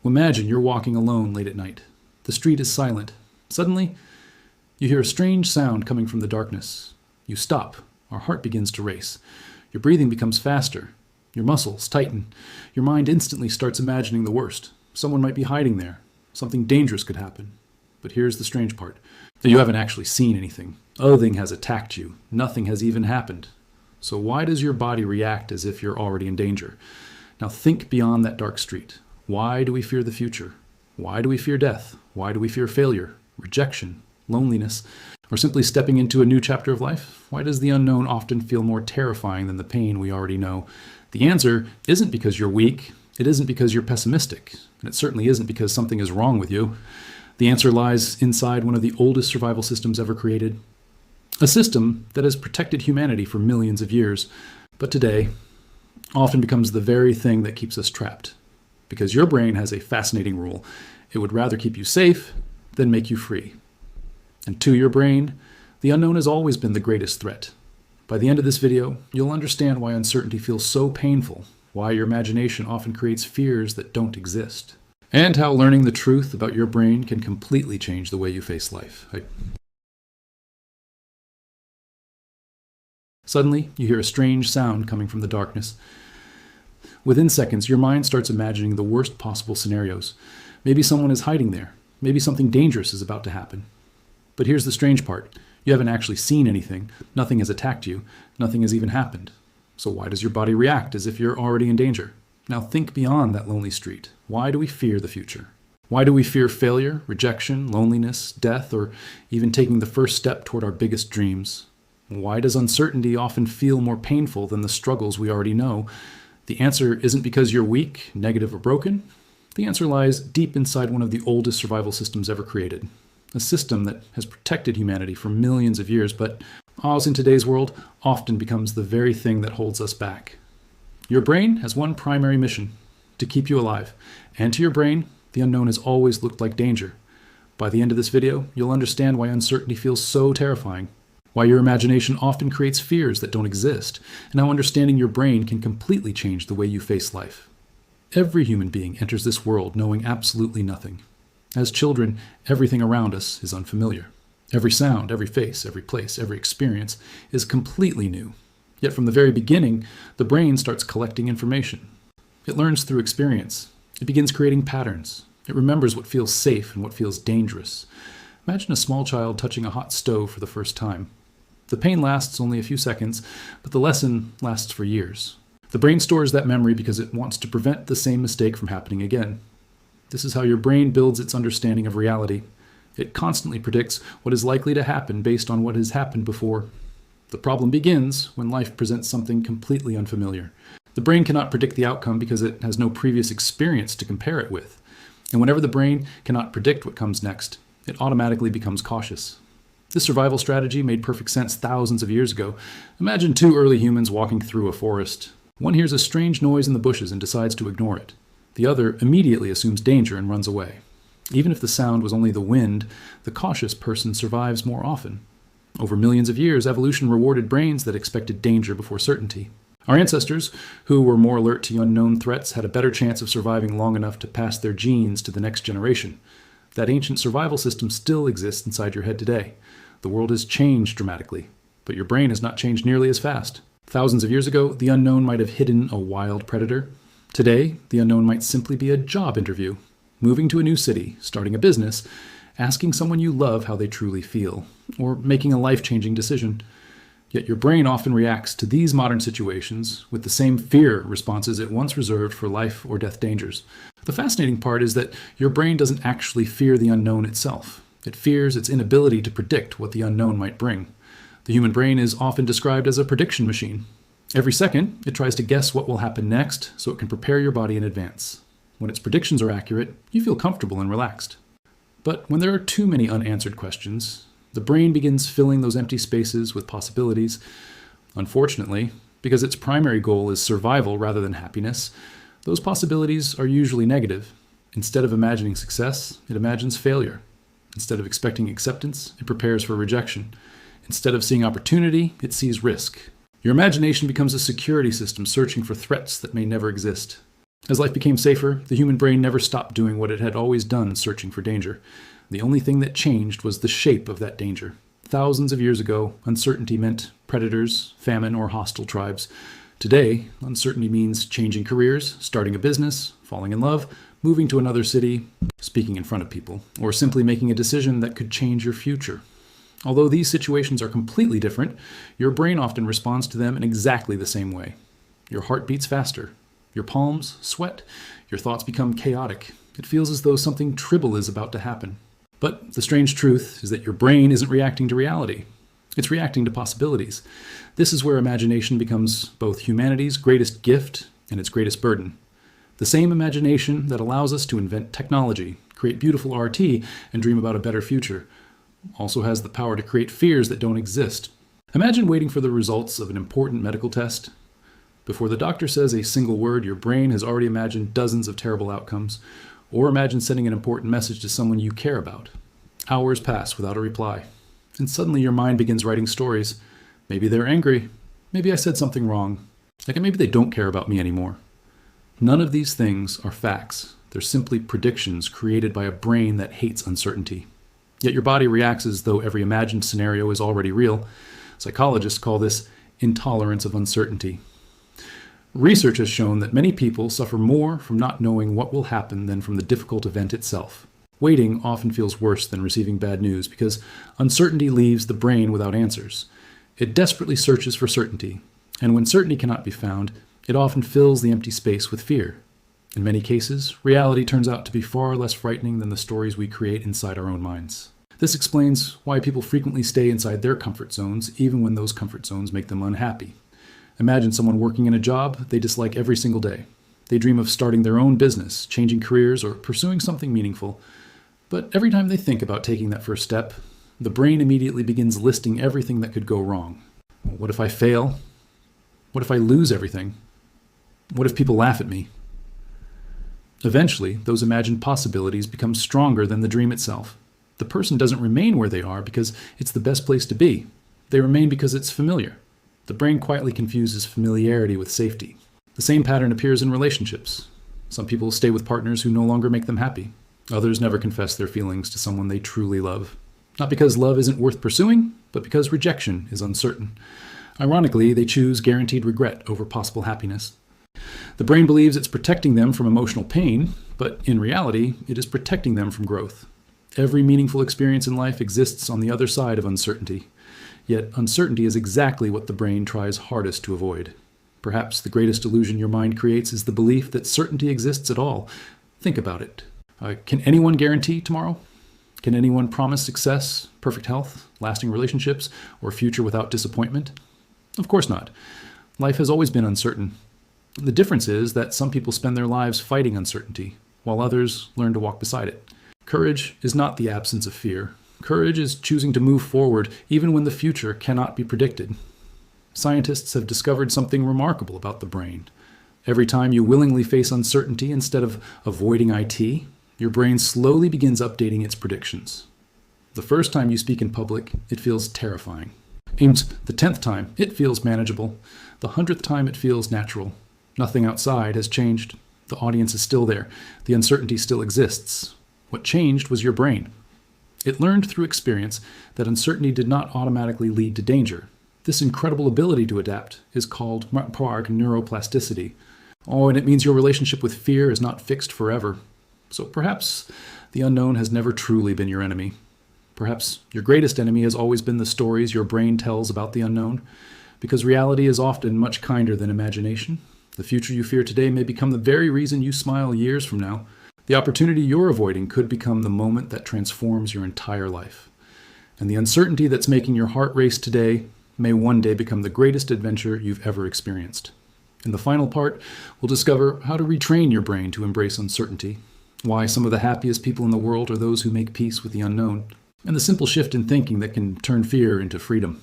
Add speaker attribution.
Speaker 1: Imagine you're walking alone late at night. The street is silent. Suddenly, you hear a strange sound coming from the darkness. You stop. Our heart begins to race. Your breathing becomes faster. Your muscles tighten. Your mind instantly starts imagining the worst. Someone might be hiding there. Something dangerous could happen. But here's the strange part. You haven't actually seen anything. Nothing has attacked you. Nothing has even happened. So why does your body react as if you're already in danger? Now think beyond that dark street. Why do we fear the future? Why do we fear death? Why do we fear failure, rejection, loneliness, or simply stepping into a new chapter of life? Why does the unknown often feel more terrifying than the pain we already know? The answer isn't because you're weak. It isn't because you're pessimistic. And it certainly isn't because something is wrong with you. The answer lies inside one of the oldest survival systems ever created. A system that has protected humanity for millions of years, but today often becomes the very thing that keeps us trapped. Because your brain has a fascinating rule. It would rather keep you safe than make you free. And to your brain, the unknown has always been the greatest threat. By the end of this video, you'll understand why uncertainty feels so painful, why your imagination often creates fears that don't exist, and how learning the truth about your brain can completely change the way you face life. Suddenly, you hear a strange sound coming from the darkness. Within seconds, your mind starts imagining the worst possible scenarios. Maybe someone is hiding there. Maybe something dangerous is about to happen. But here's the strange part. You haven't actually seen anything. Nothing has attacked you. Nothing has even happened. So why does your body react as if you're already in danger? Now think beyond that lonely street. Why do we fear the future? Why do we fear failure, rejection, loneliness, death, or even taking the first step toward our biggest dreams? Why does uncertainty often feel more painful than the struggles we already know? The answer isn't because you're weak, negative, or broken. The answer lies deep inside one of the oldest survival systems ever created. A system that has protected humanity for millions of years, but as in today's world, often becomes the very thing that holds us back. Your brain has one primary mission: to keep you alive. And to your brain, the unknown has always looked like danger. By the end of this video, you'll understand why uncertainty feels so terrifying, why your imagination often creates fears that don't exist, and how understanding your brain can completely change the way you face life. Every human being enters this world knowing absolutely nothing. As children, everything around us is unfamiliar. Every sound, every face, every place, every experience is completely new. Yet from the very beginning, the brain starts collecting information. It learns through experience. It begins creating patterns. It remembers what feels safe and what feels dangerous. Imagine a small child touching a hot stove for the first time. The pain lasts only a few seconds, but the lesson lasts for years. The brain stores that memory because it wants to prevent the same mistake from happening again. This is how your brain builds its understanding of reality. It constantly predicts what is likely to happen based on what has happened before. The problem begins when life presents something completely unfamiliar. The brain cannot predict the outcome because it has no previous experience to compare it with. And whenever the brain cannot predict what comes next, it automatically becomes cautious. This survival strategy made perfect sense thousands of years ago. Imagine two early humans walking through a forest. One hears a strange noise in the bushes and decides to ignore it. The other immediately assumes danger and runs away. Even if the sound was only the wind, the cautious person survives more often. Over millions of years, evolution rewarded brains that expected danger before certainty. Our ancestors, who were more alert to unknown threats, had a better chance of surviving long enough to pass their genes to the next generation. That ancient survival system still exists inside your head today. The world has changed dramatically, but your brain has not changed nearly as fast. Thousands of years ago, the unknown might have hidden a wild predator. Today, the unknown might simply be a job interview, moving to a new city, starting a business, asking someone you love how they truly feel, or making a life-changing decision. Yet your brain often reacts to these modern situations with the same fear responses it once reserved for life or death dangers. The fascinating part is that your brain doesn't actually fear the unknown itself. It fears its inability to predict what the unknown might bring. The human brain is often described as a prediction machine. Every second, it tries to guess what will happen next so it can prepare your body in advance. When its predictions are accurate, you feel comfortable and relaxed. But when there are too many unanswered questions, the brain begins filling those empty spaces with possibilities. Unfortunately, because its primary goal is survival rather than happiness, those possibilities are usually negative. Instead of imagining success, it imagines failure. Instead of expecting acceptance, it prepares for rejection. Instead of seeing opportunity, it sees risk. Your imagination becomes a security system searching for threats that may never exist. As life became safer, the human brain never stopped doing what it had always done, searching for danger. The only thing that changed was the shape of that danger. Thousands of years ago, uncertainty meant predators, famine, or hostile tribes. Today, uncertainty means changing careers, starting a business, falling in love, moving to another city, speaking in front of people, or simply making a decision that could change your future. Although these situations are completely different, your brain often responds to them in exactly the same way. Your heart beats faster. Your palms sweat. Your thoughts become chaotic. It feels as though something trivial is about to happen. But the strange truth is that your brain isn't reacting to reality. It's reacting to possibilities. This is where imagination becomes both humanity's greatest gift and its greatest burden. The same imagination that allows us to invent technology, create beautiful RT, and dream about a better future also has the power to create fears that don't exist. Imagine waiting for the results of an important medical test. Before the doctor says a single word, your brain has already imagined dozens of terrible outcomes. Or imagine sending an important message to someone you care about. Hours pass without a reply. And suddenly your mind begins writing stories. Maybe they're angry. Maybe I said something wrong. Maybe they don't care about me anymore. None of these things are facts. They're simply predictions created by a brain that hates uncertainty. Yet your body reacts as though every imagined scenario is already real. Psychologists call this intolerance of uncertainty. Research has shown that many people suffer more from not knowing what will happen than from the difficult event itself. Waiting often feels worse than receiving bad news because uncertainty leaves the brain without answers. It desperately searches for certainty, and when certainty cannot be found, it often fills the empty space with fear. In many cases, reality turns out to be far less frightening than the stories we create inside our own minds. This explains why people frequently stay inside their comfort zones, even when those comfort zones make them unhappy. Imagine someone working in a job they dislike every single day. They dream of starting their own business, changing careers, or pursuing something meaningful. But every time they think about taking that first step, the brain immediately begins listing everything that could go wrong. What if I fail? What if I lose everything? What if people laugh at me? Eventually, those imagined possibilities become stronger than the dream itself. The person doesn't remain where they are because it's the best place to be. They remain because it's familiar. The brain quietly confuses familiarity with safety. The same pattern appears in relationships. Some people stay with partners who no longer make them happy. Others never confess their feelings to someone they truly love. Not because love isn't worth pursuing, but because rejection is uncertain. Ironically, they choose guaranteed regret over possible happiness. The brain believes it's protecting them from emotional pain, but in reality, it is protecting them from growth. Every meaningful experience in life exists on the other side of uncertainty. Yet uncertainty is exactly what the brain tries hardest to avoid. Perhaps the greatest illusion your mind creates is the belief that certainty exists at all. Think about it. Can anyone guarantee tomorrow? Can anyone promise success, perfect health, lasting relationships, or a future without disappointment? Of course not. Life has always been uncertain. The difference is that some people spend their lives fighting uncertainty, while others learn to walk beside it. Courage is not the absence of fear. Courage is choosing to move forward even when the future cannot be predicted. Scientists have discovered something remarkable about the brain. Every time you willingly face uncertainty instead of avoiding IT, your brain slowly begins updating its predictions. The first time you speak in public, it feels terrifying. And the 10th time, it feels manageable. The 100th time, it feels natural. Nothing outside has changed. The audience is still there. The uncertainty still exists. What changed was your brain. It learned through experience that uncertainty did not automatically lead to danger. This incredible ability to adapt is called neuroplasticity. Oh, and it means your relationship with fear is not fixed forever. So perhaps the unknown has never truly been your enemy. Perhaps your greatest enemy has always been the stories your brain tells about the unknown, because reality is often much kinder than imagination. The future you fear today may become the very reason you smile years from now. The opportunity you're avoiding could become the moment that transforms your entire life. And the uncertainty that's making your heart race today may one day become the greatest adventure you've ever experienced. In the final part, we'll discover how to retrain your brain to embrace uncertainty, why some of the happiest people in the world are those who make peace with the unknown, and the simple shift in thinking that can turn fear into freedom.